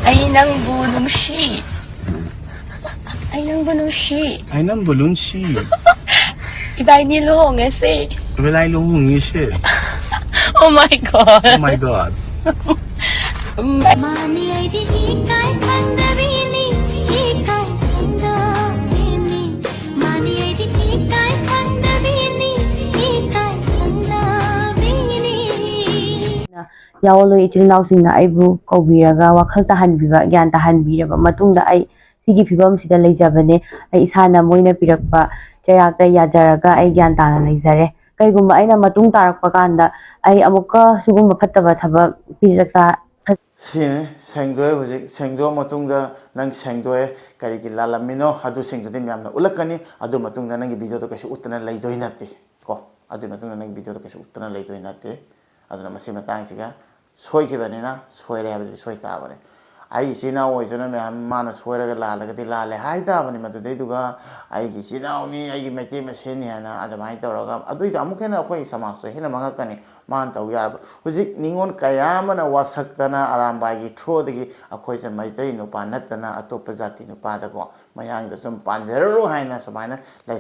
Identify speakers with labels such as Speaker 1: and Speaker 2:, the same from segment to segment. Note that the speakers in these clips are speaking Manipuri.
Speaker 1: Ay nang bunong shi. Ay nang bunong shi.
Speaker 2: Ay nang bulun shi.
Speaker 1: Ibay nilong eh.
Speaker 2: Wala ilong hungi shi.
Speaker 1: Oh my god.
Speaker 2: Oh my god.
Speaker 3: Mani ay di ikay kandabini, ikay kandabini. Mani ay di ikay kandabini, ikay kandabini.
Speaker 4: ꯌꯥꯎꯂꯣꯏ ꯏꯆꯤꯜ ꯏꯅꯥꯎꯁꯤꯡꯅ ꯑꯩꯕꯨ ꯀꯧꯕꯤꯔꯒ ꯋꯥꯈꯜ ꯇꯥꯍꯟꯕꯤꯕ ꯒ꯭ꯌꯥꯟ ꯇꯥꯍꯟꯕꯤꯔꯕ ꯃꯇꯨꯡꯗ ꯑꯩ ꯁꯤꯒꯤ ꯐꯤꯕꯝꯁꯤꯗ ꯂꯩꯖꯕꯅꯦ ꯑꯩ ꯏꯁꯥꯅ ꯃꯣꯏꯅ ꯄꯤꯔꯛꯄ ꯆꯩꯔꯥꯛꯇ ꯌꯥꯖꯔꯒ ꯑꯩ ꯒ꯭ꯌꯥꯟ ꯇꯥꯅ ꯂꯩꯖꯔꯦ ꯀꯩꯒꯨꯝꯕ ꯑꯩꯅ ꯃꯇꯨꯡ ꯇꯥꯔꯛꯄ ꯀꯥꯟꯗ ꯑꯩ ꯑꯃꯨꯛꯀ ꯁꯤꯒꯨꯝꯕ ꯐꯠꯇꯕ ꯊꯕꯛ ꯄꯤꯖꯛꯆꯥ
Speaker 5: ꯁꯤꯅꯦ ꯁꯦꯡꯗꯣꯛꯑꯦ ꯍꯧꯖꯤꯛ ꯁꯦꯡꯗꯣꯛꯑ ꯃꯇꯨꯡꯗ ꯅꯪ ꯁꯦꯡꯗꯣꯛꯑꯦ ꯀꯔꯤꯒꯤ ꯂꯥꯜꯂꯝꯃꯤꯅꯣ ꯑꯗꯨꯁꯤꯡꯗꯨꯗꯤ ꯃꯌꯥꯝꯅ ꯎꯠꯂꯛꯀꯅꯤ ꯑꯗꯨ ꯃꯇꯨꯡꯗ ꯅꯪꯒꯤ ꯚꯤꯗꯤꯑꯣꯗꯣ ꯀꯩꯁꯨ ꯎꯠꯇꯅ ꯂꯩꯗꯣꯏ ꯅꯠꯇꯦ ꯀꯣ ꯑꯗꯨ ꯃꯇꯨꯡꯗ ꯅꯪꯒꯤ ꯚꯤꯗꯤꯑꯣꯗꯣ ꯀꯩꯁꯨ ꯎꯠꯇꯅ ꯂꯩꯗꯣꯏ ꯅꯠꯇꯦ ꯑꯗꯨꯅ ꯃꯁꯤ ꯃꯇꯥꯡꯁꯤꯒ ꯁꯣꯏꯈꯤꯕꯅꯤꯅ ꯁꯣꯏꯔꯦ ꯍꯥꯏꯕꯗꯤ ꯁꯣꯏ ꯇꯥꯕꯅꯤ ꯑꯩ ꯏꯆꯤꯜ ꯏꯅꯥꯎ ꯑꯣꯏꯖꯅ ꯃꯌꯥꯝ ꯃꯥꯅ ꯁꯣꯏꯔꯒ ꯂꯥꯜꯂꯒꯗꯤ ꯂꯥꯜꯂꯦ ꯍꯥꯏ ꯇꯥꯕꯅꯤ ꯃꯗꯨꯗꯩꯗꯨꯒ ꯑꯩꯒꯤ ꯏꯆꯤꯜ ꯏꯅꯥꯎꯅꯤ ꯑꯩꯒꯤ ꯃꯩꯇꯩ ꯃꯁꯦꯟꯅꯤ ꯍꯥꯏꯅ ꯑꯗꯨꯃꯥꯏꯅ ꯇꯧꯔꯒ ꯑꯗꯨꯏꯗꯤ ꯑꯃꯨꯛ ꯍꯦꯟꯅ ꯑꯩꯈꯣꯏ ꯁꯃꯥꯖꯇꯣ ꯍꯦꯟꯅ ꯃꯥꯡꯉꯛꯀꯅꯤ ꯃꯥꯅ ꯇꯧ ꯌꯥꯔꯕ ꯍꯧꯖꯤꯛ ꯅꯤꯉꯣꯜ ꯀꯌꯥ ꯑꯃꯅ ꯋꯥꯁꯛꯇꯅ ꯑꯔꯥꯝꯕꯥꯏꯒꯤ ꯊ꯭ꯔꯣꯗꯒꯤ ꯑꯩꯈꯣꯏꯁꯦ ꯃꯩꯇꯩ ꯅꯨꯄꯥ ꯅꯠꯇꯅ ꯑꯇꯣꯞꯄ ꯖꯥꯇꯤ ꯅꯨꯄꯥꯗꯀꯣ ꯃꯌꯥꯡꯗ ꯁꯨꯝ ꯄꯥꯟꯖꯔꯔꯣ ꯍꯥꯏꯅ ꯁꯨꯃꯥꯏꯅ ꯂꯩ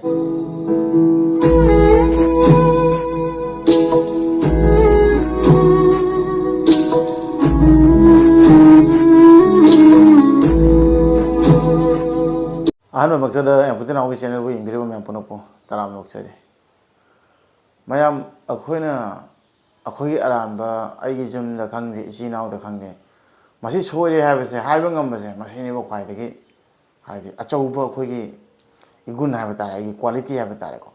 Speaker 5: ꯑꯍꯥꯟꯕꯃꯛꯇꯗ ꯌꯥꯝꯄꯨꯇꯤ ꯅꯥꯎꯒꯤ ꯆꯦꯅꯦꯜꯕꯨ ꯌꯦꯡꯕꯤꯔꯤꯕ ꯃꯌꯥꯝ ꯄꯨꯝꯅꯃꯛꯄꯨ ꯇꯔꯥꯝꯅ ꯑꯣꯛꯆꯔꯤ ꯃꯌꯥꯝ ꯑꯩꯈꯣꯏꯒꯤ ꯑꯔꯥꯟꯕ ꯑꯩꯒꯤ ꯌꯨꯝꯗ ꯈꯪꯗꯦ ꯏꯆꯤꯜ ꯏꯅꯥꯎꯗ ꯈꯪꯗꯦ ꯃꯁꯤ ꯁꯣꯏꯔꯦ ꯍꯥꯏꯕꯁꯦ ꯍꯥꯏꯕ ꯉꯝꯕꯁꯦ ꯃꯁꯤꯅꯦꯕ ꯈ꯭ꯋꯥꯏꯗꯒꯤ ꯍꯥꯏꯗꯤ ꯑꯆꯧꯕ ꯑꯩꯈꯣꯏꯒꯤ ꯏꯒꯨꯟ ꯍꯥꯏꯕ ꯇꯥꯔꯦ ꯑꯩꯒꯤ ꯀ꯭ꯋꯥꯂꯤꯇꯤ ꯍꯥꯏꯕ ꯇꯥꯔꯦꯀꯣ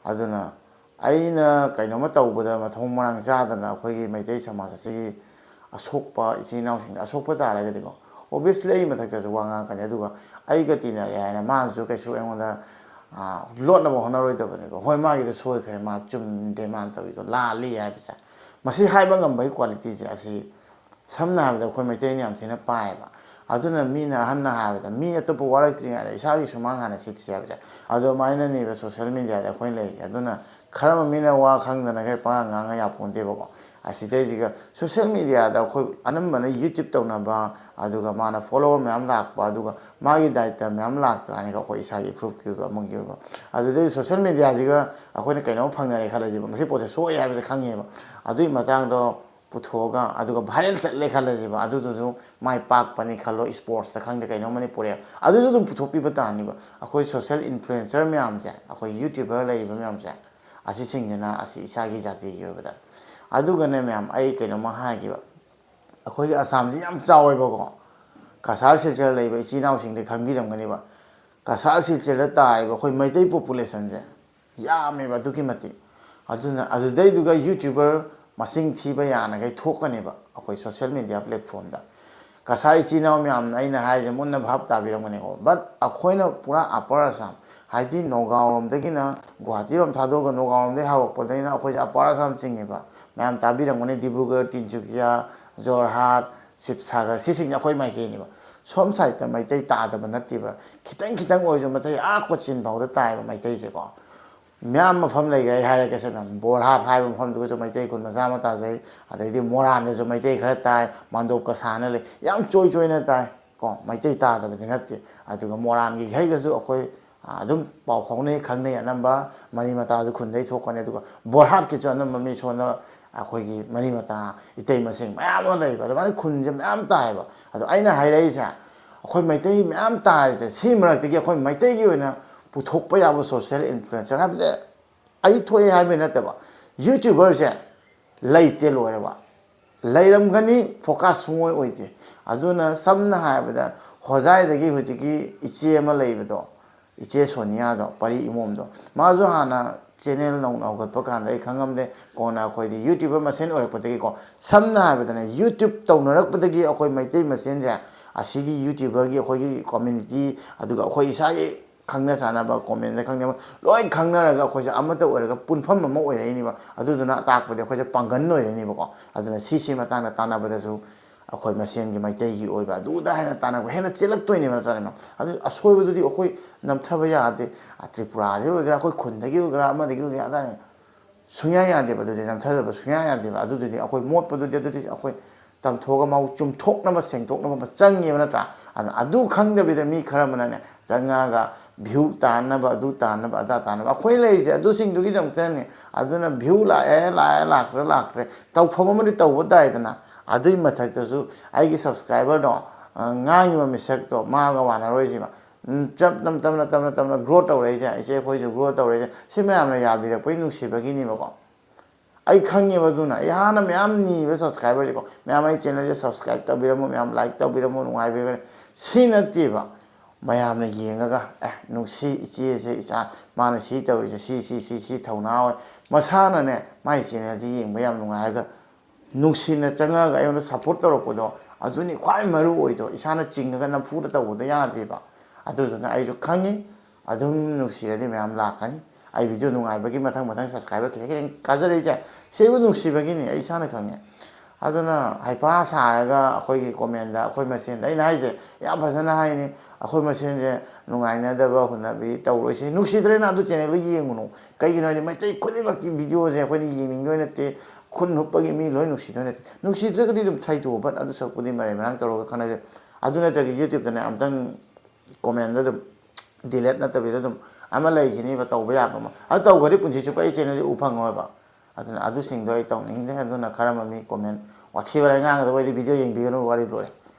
Speaker 5: ꯑꯗꯨꯅ ꯑꯩꯅ ꯀꯩꯅꯣꯝꯃ ꯇꯧꯕꯗ ꯃꯊꯣꯡ ꯃꯔꯥꯡ ꯆꯥꯗꯅ ꯑꯩꯈꯣꯏꯒꯤ ꯃꯩꯇꯩ ꯁꯃꯥꯖ ꯑꯁꯤꯒꯤ ꯑꯁꯣꯛꯄ ꯏꯆꯤꯜ ꯏꯅꯥꯎꯁꯤꯡꯗ ꯑꯁꯣꯛꯄ ꯇꯥꯔꯒꯗꯤꯀꯣ ꯑꯣꯕꯤꯌꯁꯂꯤ ꯑꯩ ꯃꯊꯛꯇꯁꯨ ꯋꯥ ꯉꯥꯡꯉꯛꯀꯅꯤ ꯑꯗꯨꯒ ꯑꯩꯒ ꯇꯤꯟꯅꯔꯦ ꯍꯥꯏꯅ ꯃꯥꯅꯁꯨ ꯀꯩꯁꯨ ꯑꯩꯉꯣꯟꯗ ꯂꯣꯠꯅꯕ ꯍꯣꯠꯅꯔꯣꯏꯗꯕꯅꯦꯕ ꯍꯣꯏ ꯃꯥꯒꯤꯗ ꯁꯣꯏꯈ꯭ꯔꯦ ꯃꯥ ꯆꯨꯝꯗꯦ ꯃꯥꯅ ꯇꯧꯔꯤꯗꯣ ꯂꯥꯜꯂꯤ ꯍꯥꯏꯕꯁꯦ ꯃꯁꯤ ꯍꯥꯏꯕ ꯉꯝꯕꯒꯤ ꯀ꯭ꯋꯥꯂꯤꯇꯤꯁꯦ ꯑꯁꯤ ꯁꯝꯅ ꯍꯥꯏꯔꯕꯗ ꯑꯩꯈꯣꯏ ꯃꯩꯇꯩꯅ ꯌꯥꯝ ꯊꯤꯅ ꯄꯥꯏꯌꯦꯕ ꯑꯗꯨꯅ ꯃꯤꯅ ꯑꯍꯟꯅ ꯍꯥꯏꯕꯗ ꯃꯤ ꯑꯇꯣꯞꯄ ꯋꯥꯔꯛꯇ꯭ꯔꯤꯉꯩꯗ ꯏꯁꯥꯒꯤ ꯁꯨꯃꯥꯡ ꯍꯥꯟꯅ ꯁꯤꯠꯁꯤ ꯍꯥꯏꯕꯁꯦ ꯑꯗꯨꯃꯥꯏꯅꯅꯦꯕ ꯁꯣꯁꯤꯌꯦꯜ ꯃꯦꯗꯤꯌꯥꯗ ꯑꯩꯈꯣꯏꯅ ꯂꯩꯔꯤꯁꯦ ꯑꯗꯨꯅ ꯈꯔ ꯃꯤꯅ ꯋꯥ ꯈꯪꯗꯅ ꯈꯔ ꯄꯉꯥꯡ ꯉꯥꯡꯉ ꯌꯥꯄꯣꯟꯇꯦꯕꯀꯣ ꯑꯁꯤꯗꯩꯁꯤꯒ ꯁꯣꯁꯤꯌꯦꯜ ꯃꯦꯗꯤꯌꯥꯗ ꯑꯩꯈꯣꯏ ꯑꯅꯝꯕꯅ ꯌꯨꯇ꯭ꯌꯨꯕ ꯇꯧꯅꯕ ꯑꯗꯨꯒ ꯃꯥꯅ ꯐꯣꯂꯣꯋꯔ ꯃꯌꯥꯝ ꯂꯥꯛꯄ ꯑꯗꯨꯒ ꯃꯥꯒꯤ ꯗꯥꯏꯇ ꯃꯌꯥꯝ ꯂꯥꯛꯇ꯭ꯔꯥꯅꯤꯀꯣ ꯑꯩꯈꯣꯏ ꯏꯁꯥꯒꯤ ꯄ꯭ꯔꯨꯐꯀꯤ ꯑꯣꯏꯕ ꯑꯃꯒꯤ ꯑꯣꯏꯕ ꯑꯗꯨꯗꯩ ꯁꯣꯁꯤꯌꯦꯜ ꯃꯦꯗꯤꯌꯥꯁꯤꯒ ꯑꯩꯈꯣꯏꯅ ꯀꯩꯅꯣꯝ ꯐꯪꯅꯔꯦ ꯈꯜꯂꯁꯦꯕ ꯃꯁꯤ ꯄꯣꯠꯁꯦ ꯁꯣꯛꯑꯦ ꯍꯥꯏꯕꯁꯦ ꯈꯪꯉꯦꯕ ꯑꯗꯨꯒꯤ ꯃꯇꯥꯡꯗꯣ ꯄꯨꯊꯣꯛꯑꯒ ꯑꯗꯨꯒ ꯚꯥꯏꯔꯦꯜ ꯆꯠꯂꯦ ꯈꯜꯂꯁꯦꯕ ꯑꯗꯨꯗꯨꯁꯨ ꯃꯥꯏ ꯄꯥꯛꯄꯅꯤ ꯈꯜꯂꯣ ꯏꯁꯄꯣꯔꯠꯁꯇ ꯈꯪꯗꯦ ꯀꯩꯅꯣꯝꯃꯅꯤ ꯄꯨꯔꯛꯑꯦ ꯑꯗꯨꯁꯨ ꯑꯗꯨꯝ ꯄꯨꯊꯣꯛꯄꯤꯕ ꯇꯥꯅꯤꯕ ꯑꯩꯈꯣꯏ ꯁꯣꯁꯤꯌꯦꯜ ꯏꯟꯐ꯭ꯂꯨꯌꯦꯟꯁꯔ ꯃꯌꯥꯝꯁꯦ ꯑꯩꯈꯣꯏ ꯌꯨꯇ꯭ꯌꯨꯕꯔ ꯂꯩꯔꯤꯕ ꯃꯌꯥꯝꯁꯦ ꯑꯁꯤꯁꯤꯡꯁꯤꯅ ꯑꯁꯤ ꯏꯁꯥꯒꯤ ꯖꯥꯇꯤꯒꯤ ꯑꯣꯏꯕꯗ ꯑꯗꯨꯒꯅꯦ ꯃꯌꯥꯝ ꯑꯩ ꯀꯩꯅꯣꯝꯃ ꯍꯥꯏꯈꯤꯕ ꯑꯩꯈꯣꯏꯒꯤ ꯑꯁꯥꯝꯁꯤ ꯌꯥꯝ ꯆꯥꯎꯋꯦꯕꯀꯣ ꯀꯁꯥꯔ ꯁꯤꯜꯆꯔ ꯂꯩꯕ ꯏꯆꯤꯜ ꯏꯅꯥꯎꯁꯤꯡꯗꯤ ꯈꯪꯕꯤꯔꯝꯒꯅꯦꯕ ꯀꯁꯥꯔ ꯁꯤꯜꯆꯔꯗ ꯇꯥꯔꯤꯕ ꯑꯩꯈꯣꯏ ꯃꯩꯇꯩ ꯄꯣꯄꯨꯂꯦꯁꯟꯁꯦ ꯌꯥꯝꯃꯦꯕ ꯑꯗꯨꯛꯀꯤ ꯃꯇꯤꯛ ꯑꯗꯨꯅ ꯑꯗꯨꯗꯩꯗꯨꯒ ꯌꯨꯇ꯭ꯌꯨꯕꯔ ꯃꯁꯤꯡ ꯊꯤꯕ ꯌꯥꯅꯈꯩ ꯊꯣꯛꯀꯅꯦꯕ ꯑꯩꯈꯣꯏ ꯁꯣꯁꯤꯌꯦꯜ ꯃꯦꯗꯤꯌꯥ ꯄ꯭ꯂꯦꯠꯐꯣꯝꯗ ꯀꯁꯥꯔ ꯏꯆꯤꯜ ꯏꯅꯥꯎ ꯃꯌꯥꯝꯅ ꯑꯩꯅ ꯍꯥꯏꯔꯤꯁꯦ ꯃꯨꯟꯅ ꯚꯥꯞ ꯇꯥꯕꯤꯔꯝꯒꯅꯤꯀꯣ ꯕꯠ ꯑꯩꯈꯣꯏꯅ ꯄꯨꯔꯥ ꯑꯞꯄꯔ ꯑꯁꯥꯝ ꯍꯥꯏꯗꯤ ꯅꯣꯒꯥꯎꯔꯣꯝꯗꯒꯤꯅ ꯒꯨꯍꯥꯇꯤꯔꯣꯝ ꯊꯥꯗꯣꯛꯑꯒ ꯅꯣꯒꯥꯎꯔꯣꯝꯗꯒꯤ ꯍꯧꯔꯛꯄꯗꯒꯤꯅ ꯑꯩꯈꯣꯏꯁꯦ ꯑꯞꯄꯔ ꯑꯁꯥꯝ ꯆꯤꯡꯉꯦꯕ ꯃꯌꯥꯝ ꯇꯥꯕꯤꯔꯝꯒꯅꯤ ꯗꯤꯕ꯭ꯔꯨꯒꯔ ꯇꯤꯟꯁꯨꯀꯤꯌꯥ ꯖꯣꯔꯍꯥꯠ ꯁꯤꯕꯁꯥꯒꯔ ꯁꯤꯁꯤꯡꯁꯦ ꯑꯩꯈꯣꯏ ꯃꯥꯏꯀꯩꯅꯦꯕ ꯁꯣꯝ ꯁꯥꯏꯗꯇ ꯃꯩꯇꯩ ꯇꯥꯗꯕ ꯅꯠꯇꯦꯕ ꯈꯤꯇꯪ ꯈꯤꯇꯪ ꯑꯣꯏꯔꯁꯨ ꯃꯩꯇꯩ ꯀꯣꯆꯤꯟ ꯐꯥꯎꯗ ꯇꯥꯏꯕ ꯃꯩꯇꯩꯁꯦꯀꯣ ꯃꯌꯥꯝ ꯃꯐꯝ ꯂꯩꯈ꯭ꯔꯦ ꯑꯩ ꯍꯥꯏꯔꯒꯁꯦ ꯃꯌꯥꯝ ꯕꯣꯔꯍꯥꯠ ꯍꯥꯏꯕ ꯃꯐꯝꯗꯨꯒꯁꯨ ꯃꯩꯇꯩ ꯈꯨꯟ ꯃꯆꯥ ꯑꯃ ꯇꯥꯖꯩ ꯑꯗꯩꯗꯤ ꯃꯣꯔꯥꯟꯗꯁꯨ ꯃꯩꯇꯩ ꯈꯔ ꯇꯥꯏ ꯃꯥꯟꯗꯣꯞꯀ ꯁꯥꯅ ꯂꯩ ꯌꯥꯝ ꯆꯣꯏꯅ ꯇꯥꯏ ꯀꯣ ꯃꯩꯇꯩ ꯇꯥꯗꯕꯗꯤ ꯅꯠꯇꯦ ꯑꯗꯨꯒ ꯃꯣꯔꯥꯟꯒꯤ ꯏꯁꯩꯒꯁꯨ ꯑꯩꯈꯣꯏ ꯑꯗꯨꯝ ꯄꯥꯎ ꯐꯥꯎꯅꯩ ꯈꯪꯅꯩ ꯑꯅꯝꯕ ꯃꯔꯤ ꯃꯇꯥꯁꯨ ꯈꯨꯟꯗꯩ ꯊꯣꯛꯀꯅꯤ ꯑꯗꯨꯒ ꯕꯣꯔꯍꯥꯠꯀꯤꯁꯨ ꯑꯅꯝꯕ ꯃꯤ ꯁꯣꯟꯅ ꯑꯩꯈꯣꯏꯒꯤ ꯃꯔꯤ ꯃꯇꯥ ꯏꯇꯩ ꯃꯁꯤꯡ ꯃꯌꯥꯝ ꯑꯃ ꯂꯩꯕ ꯑꯗꯨꯃꯥꯏꯅ ꯈꯨꯟꯁꯦ ꯃꯌꯥꯝ ꯇꯥꯏꯌꯦꯕ ꯑꯗꯣ ꯑꯩꯅ ꯍꯥꯏꯔꯛꯏꯁꯦ ꯑꯩꯈꯣꯏ ꯃꯩꯇꯩ ꯃꯌꯥꯝ ꯇꯥꯔꯤꯁꯦ ꯁꯤ ꯃꯔꯛꯇꯒꯤ ꯑꯩꯈꯣꯏ ꯃꯩꯇꯩꯒꯤ ꯑꯣꯏꯅ ꯄꯨꯊꯣꯛꯄ ꯌꯥꯕ ꯁꯣꯁꯤꯌꯦꯜ ꯏꯟꯐ꯭ꯂꯨꯌꯦꯟꯁꯔ ꯍꯥꯏꯕꯗꯤ ꯑꯩ ꯊꯣꯛꯑꯦ ꯍꯥꯏꯕꯩ ꯅꯠꯇꯕ ꯌꯨꯇ꯭ꯌꯨꯕꯔꯁꯦ ꯂꯩꯇꯦ ꯂꯣꯏꯔꯦꯕ ꯂꯩꯔꯝꯒꯅꯤ ꯐꯣꯀꯥꯁ ꯁꯨꯡꯑꯣꯏ ꯑꯣꯏꯗꯦ ꯑꯗꯨꯅ ꯁꯝꯅ ꯍꯥꯏꯔꯕꯗ ꯍꯣꯖꯥꯏꯗꯒꯤ ꯍꯧꯖꯤꯛꯀꯤ ꯏꯆꯦ ꯑꯃ ꯂꯩꯕꯗꯣ ꯏꯆꯦ ꯁꯣꯅꯤꯌꯥꯗꯣ ꯄꯔꯤ ꯏꯃꯣꯝꯗꯣ ꯃꯥꯁꯨ ꯍꯥꯟꯅ ꯆꯦꯅꯦꯜ ꯅꯧꯅ ꯍꯧꯒꯠꯄ ꯀꯥꯟꯗ ꯑꯩ ꯈꯪꯉꯝꯗꯦ ꯀꯣꯟꯅ ꯑꯩꯈꯣꯏꯗꯤ ꯌꯨꯇ꯭ꯌꯨꯕꯔ ꯃꯁꯦꯟ ꯑꯣꯏꯔꯛꯄꯗꯒꯤꯀꯣ ꯁꯝꯅ ꯍꯥꯏꯔꯕꯗꯅꯦ ꯌꯨꯇ꯭ꯌꯨꯕ ꯇꯧꯅꯔꯛꯄꯗꯒꯤ ꯑꯩꯈꯣꯏ ꯃꯩꯇꯩ ꯃꯁꯦꯟꯁꯦ ꯑꯁꯤꯒꯤ ꯌꯨꯇ꯭ꯌꯨꯕꯔꯒꯤ ꯑꯩꯈꯣꯏꯒꯤ ꯀꯝꯃ꯭ꯌꯨꯅꯤꯇꯤ ꯑꯗꯨꯒ ꯑꯩꯈꯣꯏ ꯏꯁꯥꯒꯤ ꯈꯪꯅ ꯆꯥꯟꯅꯕ ꯀꯣꯃꯦꯟꯗ ꯈꯪꯅꯕ ꯂꯣꯏ ꯈꯪꯅꯔꯒ ꯑꯩꯈꯣꯏꯁꯦ ꯑꯃꯠꯇ ꯑꯣꯏꯔꯒ ꯄꯨꯟꯐꯝ ꯑꯃ ꯑꯣꯏꯔꯛꯏꯅꯦꯕ ꯑꯗꯨꯗꯨꯅ ꯇꯥꯛꯄꯗꯤ ꯑꯩꯈꯣꯏꯁꯦ ꯄꯥꯡꯒꯟ ꯑꯣꯏꯔꯅꯤꯕꯀꯣ ꯑꯗꯨꯅ ꯁꯤꯁꯤ ꯃꯇꯥꯡꯗ ꯇꯥꯟꯅꯕꯗꯁꯨ ꯑꯩꯈꯣꯏ ꯃꯁꯦꯟꯒꯤ ꯃꯩꯇꯩꯒꯤ ꯑꯣꯏꯕ ꯑꯗꯨꯗ ꯍꯦꯟꯅ ꯇꯥꯟꯅꯕ ꯍꯦꯟꯅ ꯆꯦꯜꯂꯛꯇꯣꯏꯅꯦꯕ ꯅꯠꯇ꯭ꯔꯅꯦ ꯑꯗꯨ ꯑꯁꯣꯏꯕꯗꯨꯗꯤ ꯑꯩꯈꯣꯏ ꯅꯝꯊꯕ ꯌꯥꯗꯦ ꯇ꯭ꯔꯤꯄꯨꯔꯥꯗꯒꯤ ꯑꯣꯏꯒꯦꯔꯥ ꯑꯩꯈꯣꯏ ꯈꯨꯟꯗꯒꯤ ꯑꯣꯏꯒꯦꯔꯥ ꯑꯃꯗꯒꯤ ꯑꯣꯏꯒꯦꯔꯥ ꯑꯗꯥꯏ ꯁꯨꯡꯌꯥ ꯌꯥꯗꯦꯕ ꯑꯗꯨꯗꯤ ꯅꯝꯊꯗꯕ ꯁꯨꯡꯌꯥ ꯌꯥꯗꯦꯕ ꯑꯗꯨꯗꯨꯗꯤ ꯑꯩꯈꯣꯏ ꯃꯣꯠꯄꯗꯨꯗꯤ ꯑꯗꯨꯗꯤ ꯑꯩꯈꯣꯏ ꯇꯝꯊꯣꯛꯑꯒ ꯃꯥꯕꯨ ꯆꯨꯝꯊꯣꯛꯅꯕ ꯁꯦꯡꯗꯣꯛꯅꯕ ꯆꯪꯉꯦꯕ ꯅꯠꯇ꯭ꯔꯥ ꯑꯗꯨ ꯈꯪꯗꯕꯤꯗ ꯃꯤ ꯈꯔ ꯑꯃꯅꯅꯦ ꯆꯪꯉꯒ ꯚ꯭ꯌꯨ ꯇꯥꯟꯅꯕ ꯑꯗꯨ ꯇꯥꯟꯅꯕ ꯑꯗꯥ ꯇꯥꯟꯅꯕ ꯑꯩꯈꯣꯏ ꯂꯩꯔꯤꯁꯦ ꯑꯗꯨꯁꯤꯡꯗꯨꯒꯤꯗꯃꯛꯇꯅꯤ ꯑꯗꯨꯅ ꯚ꯭ꯌꯨ ꯂꯥꯛꯑꯦ ꯂꯥꯛꯇ꯭ꯔꯦ ꯇꯧꯐꯝ ꯑꯃꯗꯤ ꯇꯧꯕ ꯇꯥꯏꯗꯅ ꯑꯗꯨꯏ ꯃꯊꯛꯇꯁꯨ ꯑꯩꯒꯤ ꯁꯕꯁꯀ꯭ꯔꯥꯏꯕꯔꯗꯣ ꯉꯥꯡꯉꯤꯕ ꯃꯤꯁꯛꯇꯣ ꯃꯥꯒ ꯃꯥꯟꯅꯔꯣꯏꯁꯤꯕ ꯇꯞꯅ ꯒ꯭ꯔꯣ ꯇꯧꯔꯛꯏꯁꯦ ꯏꯆꯦ ꯑꯩꯈꯣꯏꯁꯨ ꯒ꯭ꯔꯣ ꯇꯧꯔꯛꯏꯁꯦ ꯁꯤ ꯃꯌꯥꯝꯅ ꯌꯥꯕꯤꯔꯛꯄꯩ ꯅꯨꯡꯁꯤꯕꯒꯤꯅꯦꯕꯀꯣ ꯑꯩ ꯈꯪꯉꯦꯕ ꯑꯗꯨꯅ ꯑꯩ ꯍꯥꯟꯅ ꯃꯌꯥꯝ ꯅꯤꯕ ꯁꯕꯁꯀ꯭ꯔꯥꯏꯕꯔꯁꯦꯀꯣ ꯃꯌꯥꯝ ꯑꯩ ꯆꯦꯅꯦꯜꯁꯦ ꯁꯕꯁꯀ꯭ꯔꯥꯏꯕ ꯇꯧꯕꯤꯔꯝꯃꯣ ꯃꯌꯥꯝ ꯂꯥꯏꯛ ꯇꯧꯕꯤꯔꯝꯃꯣ ꯅꯨꯡꯉꯥꯏꯕꯤꯔꯝꯃꯣ ꯁꯤ ꯅꯠꯇꯦꯕ ꯃꯌꯥꯝꯅ ꯌꯦꯡꯉꯒ ꯅꯨꯡꯁꯤ ꯏꯆꯦꯁꯦ ꯏꯆꯥ ꯃꯥꯅ ꯁꯤ ꯇꯧꯔꯤꯁꯦ ꯁꯤ ꯊꯧꯅꯥ ꯑꯣꯏ ꯃꯁꯥꯅꯅꯦ ꯃꯥꯒꯤ ꯆꯦꯅꯦꯜꯁꯦ ꯌꯦꯡꯕ ꯌꯥꯝ ꯅꯨꯡꯉꯥꯏꯔꯒ ꯅꯨꯡꯁꯤꯅ ꯆꯪꯉꯒ ꯑꯩꯉꯣꯟꯗ ꯁꯞꯄꯣꯔꯠ ꯇꯧꯔꯛꯄꯗꯣ ꯑꯗꯨꯅꯤ ꯈ꯭ꯋꯥꯏ ꯃꯔꯨ ꯑꯣꯏꯗꯣ ꯏꯁꯥꯅ ꯆꯤꯡꯉꯒ ꯅꯝꯐꯨꯗ ꯇꯧꯕꯗꯣ ꯌꯥꯗꯦꯕ ꯑꯗꯨꯗꯨꯅ ꯑꯩꯁꯨ ꯈꯪꯉꯤ ꯑꯗꯨꯝ ꯅꯨꯡꯁꯤꯔꯗꯤ ꯃꯌꯥꯝ ꯂꯥꯛꯀꯅꯤ ꯑꯩ ꯚꯤꯗꯤꯑꯣ ꯅꯨꯡꯉꯥꯏꯕꯒꯤ ꯃꯊꯪ ꯁꯕꯁꯀ꯭ꯔꯥꯏꯕꯔ ꯈꯤꯇꯪ ꯀꯥꯖꯔꯛꯏꯁꯦ ꯁꯤꯕꯨ ꯅꯨꯡꯁꯤꯕꯒꯤꯅꯤ ꯑꯩ ꯏꯁꯥꯅ ꯈꯪꯉꯦ ꯑꯗꯨꯅ ꯍꯩꯄꯥ ꯁꯥꯔꯒ ꯑꯩꯈꯣꯏꯒꯤ ꯀꯣꯃꯦꯟꯗ ꯑꯩꯈꯣꯏ ꯃꯁꯦꯟꯗ ꯑꯩꯅ ꯍꯥꯏꯁꯦ ꯌꯥꯝ ꯐꯖꯅ ꯍꯥꯏꯅꯤ ꯑꯩꯈꯣꯏ ꯃꯁꯦꯟꯁꯦ ꯅꯨꯡꯉꯥꯏꯅꯗꯕ ꯍꯨꯟꯅꯕꯤ ꯇꯧꯔꯣꯏꯁꯤ ꯅꯨꯡꯁꯤꯗ꯭ꯔꯦꯅ ꯑꯗꯨ ꯆꯦꯅꯦꯜꯗꯣ ꯌꯦꯡꯉꯨꯅꯨ ꯀꯩꯒꯤꯅꯣ ꯍꯥꯏꯗꯤ ꯃꯩꯇꯩ ꯈꯨꯗꯤꯡꯃꯛꯀꯤ ꯚꯤꯗꯤꯑꯣꯁꯦ ꯑꯩꯈꯣꯏꯅ ꯌꯦꯡꯅꯤꯡꯗꯣꯏ ꯅꯠꯇꯦ ꯈꯨꯟ ꯍꯨꯞꯄꯒꯤ ꯃꯤ ꯂꯣꯏ ꯅꯨꯡꯁꯤꯗꯣꯏ ꯅꯠꯇꯦ ꯅꯨꯡꯁꯤꯗ꯭ꯔꯒꯗꯤ ꯑꯗꯨꯝ ꯊꯩꯗꯣꯛꯑꯣ ꯑꯗꯨ ꯁꯔꯨꯛꯄꯨꯗꯤ ꯃꯔꯩ ꯃꯔꯥꯡ ꯇꯧꯔꯒ ꯈꯟꯅꯁꯦ ꯑꯗꯨ ꯅꯠꯇ꯭ꯔꯗꯤ ꯌꯨꯇ꯭ꯌꯨꯕꯇꯅꯦ ꯑꯝꯇꯪ ꯀꯣꯃꯦꯟꯗ ꯑꯗꯨꯝ ꯗꯤꯂꯦꯠ ꯅꯠꯇꯕꯤꯗ ꯑꯗꯨꯝ ꯑꯃ ꯂꯩꯈꯤꯅꯤꯕ ꯇꯧꯕ ꯌꯥꯕ ꯑꯃ ꯑꯗꯨ ꯇꯧꯈ꯭ꯔꯗꯤ ꯄꯨꯟꯁꯤ ꯆꯨꯞꯄ ꯑꯩ ꯆꯦꯅꯦꯜꯁꯦ ꯎ ꯐꯪꯉꯣꯏꯕ ꯑꯗꯨꯅ ꯑꯗꯨꯁꯤꯡꯗꯣ ꯑꯩ ꯇꯧꯅꯤꯡꯗꯦ ꯑꯗꯨꯅ ꯈꯔ ꯃꯤ ꯀꯣꯃꯦꯟ ꯋꯥꯊꯤ ꯋꯥꯔꯦꯝ ꯉꯥꯡꯒꯗꯕ ꯑꯣꯏꯗꯤ ꯚꯤꯗꯤꯑꯣ ꯌꯦꯡꯕꯤꯒꯅꯨ ꯋꯥꯔꯤ ꯂꯣꯏꯔꯦ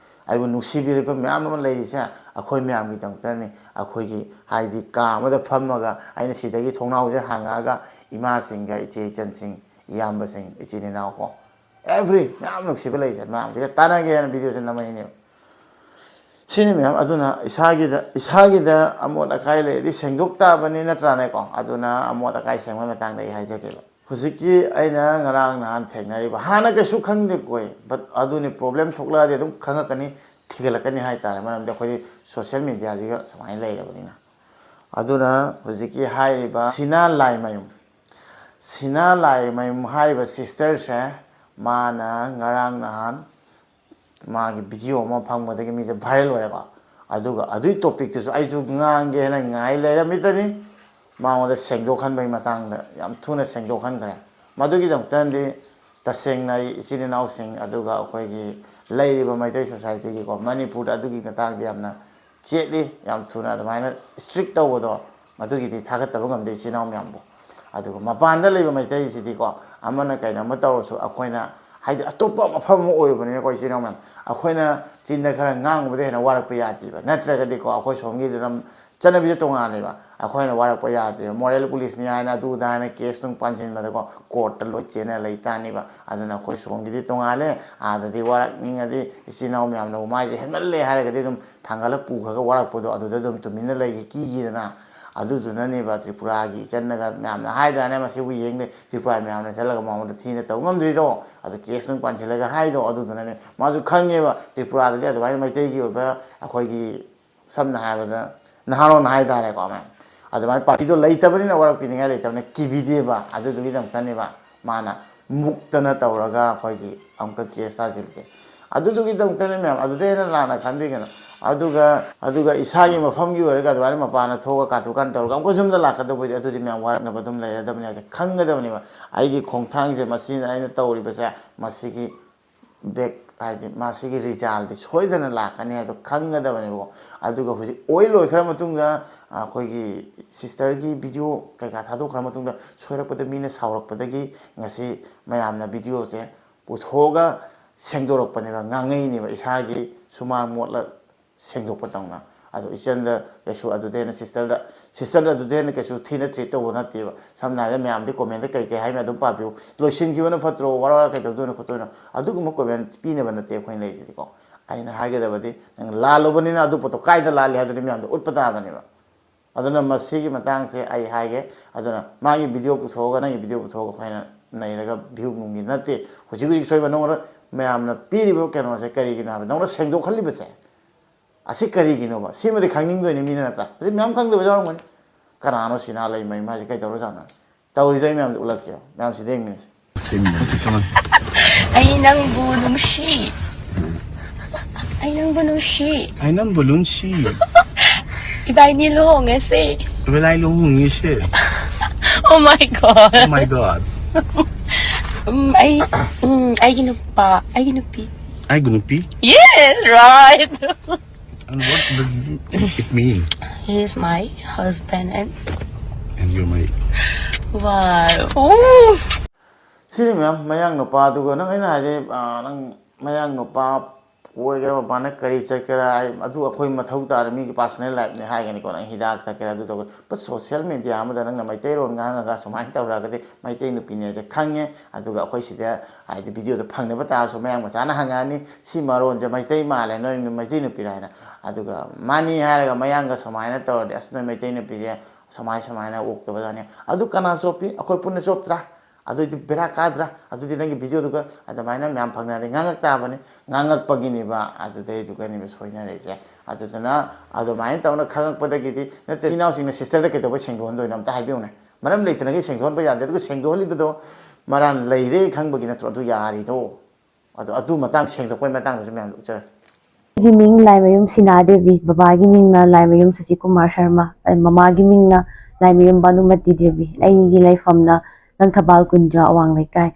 Speaker 5: ꯑꯩꯕꯨ ꯅꯨꯡꯁꯤꯕꯤꯔꯤꯕ ꯃꯌꯥꯝ ꯑꯃ ꯂꯩꯔꯤꯁꯦ ꯑꯩꯈꯣꯏ ꯃꯌꯥꯝꯒꯤꯗꯃꯛꯇꯅꯤ ꯑꯩꯈꯣꯏꯒꯤ ꯍꯥꯏꯗꯤ ꯀꯥ ꯑꯃꯗ ꯐꯝꯃꯒ ꯑꯩꯅ ꯁꯤꯗꯒꯤ ꯊꯣꯡꯅꯥꯎꯁꯦ ꯍꯥꯡꯉꯛꯑꯒ ꯏꯃꯥꯁꯤꯡꯒ ꯏꯆꯦ ꯏꯆꯟꯁꯤꯡ ꯏꯌꯥꯝꯕꯁꯤꯡ ꯏꯆꯤꯟ ꯏꯅꯥꯎ ꯀꯣ ꯑꯦꯚ꯭ꯔꯤ ꯃꯌꯥꯝ ꯅꯨꯡꯁꯤꯕ ꯂꯩꯁꯦ ꯃꯌꯥꯝꯁꯤꯒ ꯇꯥꯟꯅꯒꯦꯅ ꯚꯤꯗꯤꯑꯣꯁꯦ ꯅꯝꯃꯛꯏꯅꯦꯕ ꯁꯤꯅꯤ ꯃꯌꯥꯝ ꯑꯗꯨꯅ ꯏꯁꯥꯒꯤꯗ ꯑꯃꯣꯠ ꯑꯀꯥꯏ ꯂꯩꯔꯗꯤ ꯁꯦꯡꯗꯣꯛ ꯇꯥꯕꯅꯤ ꯅꯠꯇ꯭ꯔꯥꯅꯦꯀꯣ ꯑꯗꯨꯅ ꯑꯃꯣꯠ ꯑꯀꯥꯏ ꯁꯦꯡꯕꯒꯤ ꯃꯇꯥꯡꯗ ꯑꯩ ꯍꯥꯏꯖꯒꯦꯕ ꯍꯧꯖꯤꯛꯀꯤ ꯑꯩꯅ ꯉꯔꯥꯡ ꯅꯍꯥꯟ ꯊꯦꯡꯅꯔꯤꯕ ꯍꯥꯟꯅ ꯀꯩꯁꯨ ꯈꯪꯗꯦ ꯀꯣꯏ ꯕꯠ ꯑꯗꯨꯅꯤ ꯄ꯭ꯔꯣꯕ꯭ꯂꯦꯝ ꯊꯣꯛꯂꯛꯑꯗꯤ ꯑꯗꯨꯝ ꯈꯪꯉꯛꯀꯅꯤ ꯊꯤꯒꯠꯂꯛꯀꯅꯤ ꯍꯥꯏꯇꯥꯔꯦ ꯃꯔꯝꯗꯤ ꯑꯩꯈꯣꯏꯗꯤ ꯁꯣꯁꯤꯌꯦꯜ ꯃꯦꯗꯤꯌꯥꯁꯤꯒ ꯁꯨꯃꯥꯏꯅ ꯂꯩꯔꯕꯅꯤꯅ ꯑꯗꯨꯅ ꯍꯧꯖꯤꯛꯀꯤ ꯍꯥꯏꯔꯤꯕ ꯁꯤꯅꯥ ꯂꯥꯏꯃꯌꯨꯝ ꯍꯥꯏꯔꯤꯕ ꯁꯤꯁꯇꯔꯁꯦ ꯃꯥꯅ ꯉꯔꯥꯡ ꯅꯍꯥꯟ ꯃꯥꯒꯤ ꯚꯤꯗꯤꯑꯣ ꯑꯃ ꯐꯪꯕꯗꯒꯤ ꯃꯤꯁꯦ ꯚꯥꯏꯔꯦꯜ ꯑꯣꯏꯔꯦꯀꯣ ꯑꯗꯨꯒ ꯑꯗꯨꯒꯤ ꯇꯣꯄꯤꯛꯇꯨꯁꯨ ꯑꯩꯁꯨ ꯉꯥꯡꯒꯦꯅ ꯉꯥꯏ ꯂꯩꯔꯝꯃꯤꯗꯅꯤ ꯃꯉꯣꯟꯗ ꯁꯦꯡꯗꯣꯛꯍꯟꯕꯒꯤ ꯃꯇꯥꯡꯗ ꯌꯥꯝ ꯊꯨꯅ ꯁꯦꯡꯗꯣꯛꯍꯟꯈ꯭ꯔꯦ ꯃꯗꯨꯒꯤꯗꯃꯛꯇꯗꯤ ꯇꯁꯦꯡꯅ ꯑꯩ ꯏꯆꯤꯟ ꯏꯅꯥꯎꯁꯤꯡ ꯑꯗꯨꯒ ꯑꯩꯈꯣꯏꯒꯤ ꯂꯩꯔꯤꯕ ꯃꯩꯇꯩ ꯁꯣꯁꯥꯏꯇꯤꯒꯤꯀꯣ ꯃꯅꯤꯄꯨꯔꯗ ꯑꯗꯨꯒꯤ ꯃꯇꯥꯡꯗ ꯌꯥꯝꯅ ꯆꯦꯠꯂꯤ ꯌꯥꯝ ꯊꯨꯅ ꯑꯗꯨꯃꯥꯏꯅ ꯏꯁꯇ꯭ꯔꯤꯛ ꯇꯧꯕꯗꯣ ꯃꯗꯨꯒꯤꯗꯤ ꯊꯥꯒꯠꯇꯕ ꯉꯝꯗꯦ ꯏꯆꯤꯟ ꯏꯅꯥꯎ ꯃꯌꯥꯝꯕꯨ ꯑꯗꯨꯒ ꯃꯄꯥꯟꯗ ꯂꯩꯕ ꯃꯩꯇꯩꯁꯤꯗꯤꯀꯣ ꯑꯃꯅ ꯀꯩꯅꯣꯝꯃ ꯇꯧꯔꯁꯨ ꯑꯩꯈꯣꯏꯅ ꯍꯥꯏꯗꯤ ꯑꯇꯣꯞꯄ ꯃꯐꯝ ꯑꯃ ꯑꯣꯏꯔꯨꯕꯅꯤꯅꯀꯣ ꯏꯆꯤꯟ ꯏꯅꯥꯎ ꯃꯌꯥꯝ ꯑꯩꯈꯣꯏꯅ ꯆꯤꯟꯗ ꯈꯔ ꯉꯥꯡꯕꯗ ꯍꯦꯟꯅ ꯋꯥꯔꯛꯄ ꯌꯥꯗꯦꯕ ꯅꯠꯇ꯭ꯔꯒꯗꯤꯀꯣ ꯑꯩꯈꯣꯏ ꯁꯣꯝꯒꯤ ꯆꯠꯅꯕꯤꯁꯦ ꯇꯣꯡꯉꯥꯜꯂꯦꯕ ꯑꯩꯈꯣꯏꯅ ꯋꯥꯔꯛꯄ ꯌꯥꯗꯦꯕ ꯃꯣꯔꯦꯜ ꯄꯨꯂꯤꯁꯅꯤ ꯍꯥꯏꯅ ꯑꯗꯨꯗ ꯍꯥꯏꯅ ꯀꯦꯁ ꯅꯨꯡ ꯄꯥꯟꯁꯤꯟꯕꯗꯀꯣ ꯀꯣꯔꯠꯇ ꯂꯣꯏ ꯆꯦꯟꯅ ꯂꯩ ꯇꯥꯅꯤꯕ ꯑꯗꯨꯅ ꯑꯩꯈꯣꯏ ꯁꯣꯝꯒꯤꯗꯤ ꯇꯣꯡꯉꯥꯜꯂꯦ ꯑꯥꯗꯗꯤ ꯋꯥꯔꯛꯅꯤꯡꯉꯗꯤ ꯏꯆꯤꯟ ꯏꯅꯥꯎ ꯃꯌꯥꯝꯅꯕꯨ ꯃꯥꯏꯁꯦ ꯍꯦꯟꯃꯜꯂꯦ ꯍꯥꯏꯔꯒꯗꯤ ꯑꯗꯨꯝ ꯊꯥꯡꯒꯠꯂ ꯄꯨꯈ꯭ꯔꯒ ꯋꯥꯔꯛꯄꯗꯣ ꯑꯗꯨꯗ ꯑꯗꯨꯝ ꯇꯨꯃꯤꯟꯅ ꯂꯩꯒꯤ ꯀꯤꯈꯤꯗꯅ ꯑꯗꯨꯗꯨꯅꯅꯦꯕ ꯇ꯭ꯔꯤꯄꯨꯔꯥꯒꯤ ꯏꯆꯟꯅꯒ ꯃꯌꯥꯝꯅ ꯍꯥꯏꯗ꯭ꯔꯥꯅꯦ ꯃꯁꯤꯕꯨ ꯌꯦꯡꯂꯦ ꯇ꯭ꯔꯤꯄꯨꯔꯥ ꯃꯌꯥꯝꯅ ꯆꯠꯂꯒ ꯃꯉꯣꯟꯗ ꯊꯤꯅ ꯇꯧ ꯉꯝꯗ꯭ꯔꯤꯗꯣ ꯑꯗꯨ ꯀꯦꯁ ꯅꯨꯡ ꯄꯥꯟꯁꯤꯜꯂꯒ ꯍꯥꯏꯗꯣ ꯑꯗꯨꯗꯨꯅꯅꯦ ꯃꯥꯁꯨ ꯈꯪꯉꯦꯕ ꯇ꯭ꯔꯤꯄꯨꯔꯥꯗꯗꯤ ꯑꯗꯨꯃꯥꯏꯅ ꯃꯩꯇꯩꯒꯤ ꯑꯣꯏꯕ ꯑꯩꯈꯣꯏꯒꯤ ꯁꯝꯅ ꯍꯥꯏꯔꯕꯗ ꯅꯍꯥꯔꯣꯟ ꯍꯥꯏꯇꯥꯔꯦꯀꯣ ꯃꯌꯥꯝ ꯑꯗꯨꯃꯥꯏꯅ ꯄꯥꯔꯇꯤꯗꯣ ꯂꯩꯇꯕꯅꯤꯅ ꯋꯥꯔꯛꯄꯤꯅꯤꯡꯉꯥꯏ ꯂꯩꯇꯕꯅꯤꯅ ꯀꯤꯕꯤꯗꯦꯕ ꯑꯗꯨꯗꯨꯒꯤꯗꯃꯛꯇꯅꯦꯕ ꯃꯥꯅ ꯃꯨꯛꯇꯅ ꯇꯧꯔꯒ ꯑꯩꯈꯣꯏꯒꯤ ꯑꯃꯨꯛꯀ ꯀꯦꯁ ꯇꯥꯁꯤꯜꯂꯤꯁꯦ ꯑꯗꯨꯗꯨꯒꯤꯗꯃꯛꯇꯅꯦ ꯃꯌꯥꯝ ꯑꯗꯨꯗ ꯍꯦꯟꯅ ꯂꯥꯟꯅ ꯈꯟꯕꯤꯒꯅꯨ ꯑꯗꯨꯒ ꯏꯁꯥꯒꯤ ꯃꯐꯝꯒꯤ ꯑꯣꯏꯔꯒ ꯑꯗꯨꯃꯥꯏꯅ ꯃꯄꯥꯟꯗ ꯊꯣꯛꯑꯒ ꯀꯥꯇꯨ ꯀꯥꯔꯟ ꯇꯧꯔꯒ ꯑꯃꯨꯛꯀ ꯌꯨꯝꯗ ꯂꯥꯛꯀꯗꯕꯗꯤ ꯑꯗꯨꯗꯤ ꯃꯌꯥꯝ ꯋꯥꯔꯛꯅꯕ ꯑꯗꯨꯝ ꯂꯩꯔꯗꯕꯅꯤ ꯍꯥꯏꯁꯦ ꯈꯪꯒꯗꯕꯅꯦꯕ ꯑꯩꯒꯤ ꯈꯣꯡꯊꯥꯡꯁꯦ ꯃꯁꯤꯅ ꯑꯩꯅ ꯇꯧꯔꯤꯕꯁꯦ ꯃꯁꯤꯒꯤ ꯕꯦꯛ ꯍꯥꯏꯗꯤ ꯃꯁꯤꯒꯤ ꯔꯤꯖꯥꯜꯗꯤ ꯁꯣꯏꯗꯅ ꯂꯥꯛꯀꯅꯤ ꯍꯥꯏꯕꯗꯣ ꯈꯪꯒꯗꯕꯅꯦꯕꯀꯣ ꯑꯗꯨꯒ ꯍꯧꯖꯤꯛ ꯑꯣꯏ ꯂꯣꯏꯈ꯭ꯔ ꯃꯇꯨꯡꯗ ꯑꯩꯈꯣꯏꯒꯤ ꯁꯤꯁꯇꯔꯒꯤ ꯚꯤꯗꯤꯑꯣ ꯀꯩꯀꯥ ꯊꯥꯗꯣꯛꯈ꯭ꯔ ꯃꯇꯨꯡꯗ ꯁꯣꯏꯔꯛꯄꯗ ꯃꯤꯅ ꯁꯥꯎꯔꯛꯄꯗꯒꯤ ꯉꯁꯤ ꯃꯌꯥꯝꯅ ꯚꯤꯗꯤꯑꯣꯁꯦ ꯄꯨꯊꯣꯛꯑꯒ ꯁꯦꯡꯗꯣꯔꯛꯄꯅꯦꯕ ꯉꯥꯡꯉꯩꯅꯦꯕ ꯏꯁꯥꯒꯤ ꯁꯨꯃꯥꯡ ꯃꯣꯠꯂ ꯁꯦꯡꯗꯣꯛꯄ ꯇꯧꯅ ꯑꯗꯣ ꯏꯆꯟꯗ ꯀꯩꯁꯨ ꯑꯗꯨꯗ ꯍꯦꯟꯅ ꯁꯤꯁꯇꯔꯗ ꯑꯗꯨꯗ ꯍꯦꯟꯅ ꯀꯩꯁꯨ ꯊꯤꯅ ꯇ꯭ꯔꯤꯠ ꯇꯧꯕ ꯅꯠꯇꯦꯕ ꯁꯝꯅ ꯍꯥꯏꯔꯕꯗ ꯃꯌꯥꯝꯗꯤ ꯀꯣꯃꯦꯟꯗ ꯀꯩ ꯍꯥꯏꯅ ꯑꯗꯨꯝ ꯄꯥꯕꯤꯌꯨ ꯂꯣꯏꯁꯤꯟꯈꯤꯕꯅ ꯐꯠꯇ꯭ꯔꯣ ꯋꯥꯔ ꯀꯩꯗꯧꯗꯣꯏꯅꯣ ꯈꯣꯠꯇꯣꯏꯅꯣ ꯑꯗꯨꯒꯨꯝꯕ ꯀꯣꯃꯦꯟ ꯄꯤꯅꯕ ꯅꯠꯇꯦ ꯑꯩꯈꯣꯏꯅ ꯂꯩꯁꯤꯗꯤꯀꯣ ꯑꯩꯅ ꯍꯥꯏꯒꯗꯕꯗꯤ ꯅꯪ ꯂꯥꯜꯂꯨꯕꯅꯤꯅ ꯑꯗꯨ ꯄꯣꯠꯇꯣ ꯀꯥꯏꯗ ꯂꯥꯜꯂꯤ ꯍꯥꯏꯕꯗꯨꯗꯤ ꯃꯌꯥꯝꯗ ꯎꯠꯄ ꯇꯥꯕꯅꯦꯕ ꯑꯗꯨꯅ ꯃꯁꯤꯒꯤ ꯃꯇꯥꯡꯁꯦ ꯑꯩ ꯍꯥꯏꯒꯦ ꯑꯗꯨꯅ ꯃꯥꯒꯤ ꯚꯤꯗꯤꯑꯣ ꯄꯨꯊꯣꯛꯑꯒ ꯅꯪꯒꯤ ꯚꯤꯗꯤꯑꯣ ꯄꯨꯊꯣꯛꯑꯒ ꯑꯩꯈꯣꯏꯅ ꯅꯩꯔꯒ ꯚ꯭ꯌꯨ ꯅꯨꯡꯒꯤ ꯅꯠꯇꯦ ꯍꯧꯖꯤꯛ ꯁꯣꯏꯕ ꯅꯉꯣꯟꯗ ꯃꯌꯥꯝꯅ ꯄꯤꯔꯤꯕ ꯀꯩꯅꯣꯁꯦ ꯀꯔꯤꯒꯤꯅꯣ ꯍꯥꯏꯕ ꯅꯉꯣꯟꯗ ꯁꯦꯡꯗꯣꯛꯍꯜꯂꯤꯕꯁꯦ ꯑꯁꯤ ꯀꯔꯤꯒꯤꯅꯣꯕ ꯁꯤꯃꯗꯤ ꯈꯪꯅꯤꯡꯗꯣꯏꯅꯤ ꯃꯤꯅ ꯅꯠꯇ꯭ꯔꯥ ꯍꯧꯖꯤꯛ ꯃꯌꯥꯝ ꯈꯪꯗꯕ ꯌꯥꯎꯔꯝꯒꯅꯤ ꯀꯅꯥꯅꯣ ꯁꯤꯅꯥ ꯂꯩꯃꯌꯨꯝ ꯍꯥꯏꯁꯦ ꯀꯩꯗꯧꯔꯖꯥꯠꯅꯣ ꯇꯧꯔꯤꯗꯣ ꯑꯩ ꯃꯌꯥꯝꯗ ꯎꯠꯂꯛꯀꯦꯕ ꯃꯌꯥꯝ ꯁꯤꯗ ꯌꯦꯡꯃꯤꯟꯅꯁꯤ
Speaker 1: ꯑꯩ ꯅꯪꯕꯨ ꯅꯨꯡꯁꯤ ꯑꯩ ꯅꯪꯕꯨ ꯅꯨꯡꯁꯤ
Speaker 2: Ai nang bulunsi.
Speaker 1: 이바이니 루홍했지.
Speaker 2: Belai luhungisi.
Speaker 1: Oh my god.
Speaker 2: Oh my god.
Speaker 1: 아이기 누빠, 아이기 누삐.
Speaker 2: Ay, gunupi?
Speaker 1: Yes, right.
Speaker 2: And what does it mean?
Speaker 1: He's my husband and
Speaker 2: And you're my...
Speaker 1: wow. Ooh.
Speaker 5: Sini mayang nupa duga nang ina haje nang mayang nupa koi kira bana kari chakira adu akhoi mathau tar mi ki personal life ne hai gani ko nang hidak ta kira du to but social media ama da nang na maitai ron nga ga samai ta ra ga de maitai nu pine je khangye adu ga akhoi sida ai de video da phangne ba tar so mayang ma sana hangani si maron je maitai ma le no maitai nu pirai na adu ga mani ha ga mayang ga samai na tor de asno maitai nu pi je samai na ok to ba ne adu kana sopi akhoi punne soptra adu di bera kadra adu di nangi video duga ada maina myam phangna re ngangak ta bane ngangak pagini ba adu dei duga ni be soina re je adu sana adu main ta na khangak pada gi di na te sinau sing na sister ke to ba sengdo hon do nam ta haibiu na maram leitna gi sengdo hon ba ya de du sengdo holi do maran leire khang ba gi na tro du ya ri do adu matang sengdo koi matang da myam lu cha
Speaker 4: गी मिंग लाइमयुम सिना देवी बाबा गी मिंग ना लाइमयुम सची कुमार शर्मा ममा गी मिंग ना लाइमयुम बानुमति देवी आई गी लाइफम ना नंथबाल कुंजा अवांग लेकाय